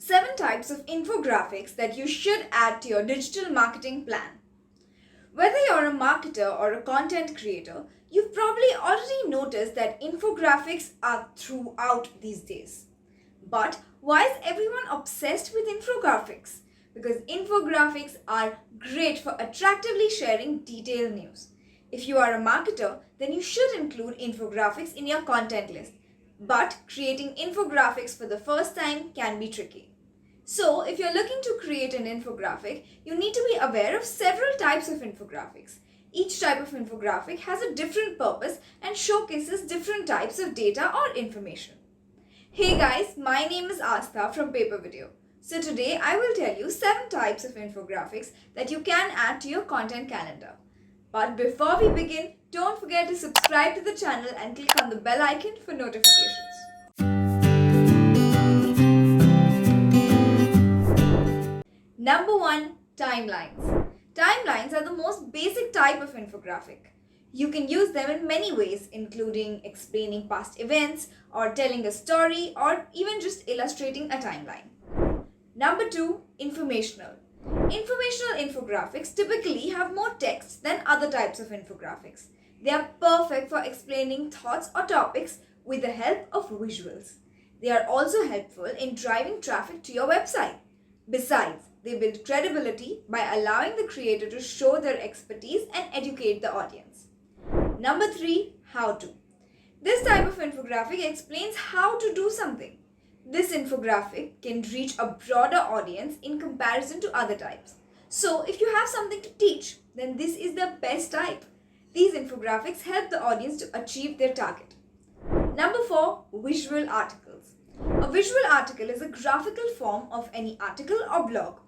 7 types of infographics that you should add to your digital marketing plan. Whether you're a marketer or a content creator, you've probably already noticed that infographics are throughout these days. But why is everyone obsessed with infographics? Because infographics are great for attractively sharing detailed news. If you are a marketer, then you should include infographics in your content list. But creating infographics for the first time can be tricky. So, if you're looking to create an infographic, you need to be aware of several types of infographics. Each type of infographic has a different purpose and showcases different types of data or information. Hey guys, my name is Astha from PaperVideo. So today I will tell you 7 types of infographics that you can add to your content calendar. But before we begin, don't forget to subscribe to the channel and click on the bell icon for notifications. Number 1. Timelines. Timelines are the most basic type of infographic. You can use them in many ways, including explaining past events, or telling a story, or even just illustrating a timeline. Number 2. Informational. Informational infographics typically have more text than other types of infographics. They are perfect for explaining thoughts or topics with the help of visuals. They are also helpful in driving traffic to your website. Besides, they build credibility by allowing the creator to show their expertise and educate the audience. Number 3. How-to. This type of infographic explains how to do something. This infographic can reach a broader audience in comparison to other types. So, if you have something to teach, then this is the best type. These infographics help the audience to achieve their target. Number 4. Visual articles. A visual article is a graphical form of any article or blog.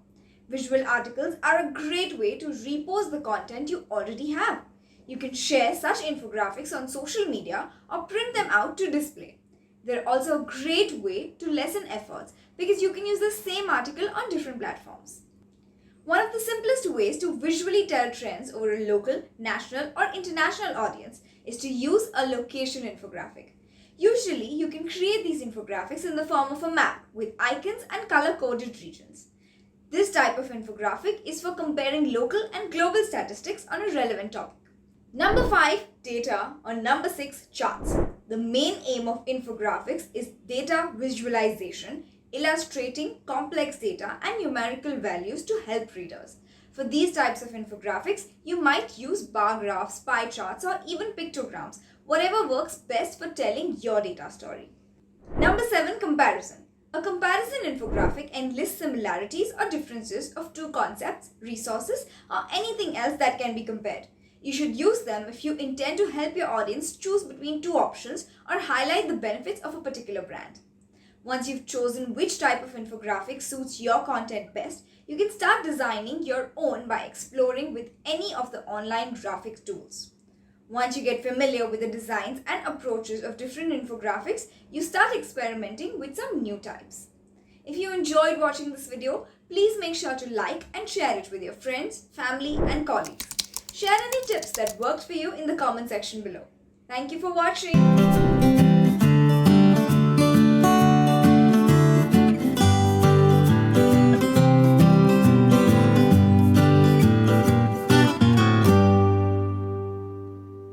Visual articles are a great way to repost the content you already have. You can share such infographics on social media or print them out to display. They're also a great way to lessen efforts because you can use the same article on different platforms. One of the simplest ways to visually tell trends over a local, national, or international audience is to use a location infographic. Usually, you can create these infographics in the form of a map with icons and color-coded regions. This type of infographic is for comparing local and global statistics on a relevant topic. Number 5. Data, or number 6. Charts. The main aim of infographics is data visualization, illustrating complex data and numerical values to help readers. For these types of infographics, you might use bar graphs, pie charts, or even pictograms, whatever works best for telling your data story. Number 7. Comparison. A comparison infographic enlists similarities or differences of two concepts, resources, or anything else that can be compared. You should use them if you intend to help your audience choose between two options or highlight the benefits of a particular brand. Once you've chosen which type of infographic suits your content best, you can start designing your own by exploring with any of the online graphic tools. Once you get familiar with the designs and approaches of different infographics, you start experimenting with some new types. If you enjoyed watching this video, please make sure to like and share it with your friends, family, and colleagues. Share any tips that worked for you in the comment section below. Thank you for watching.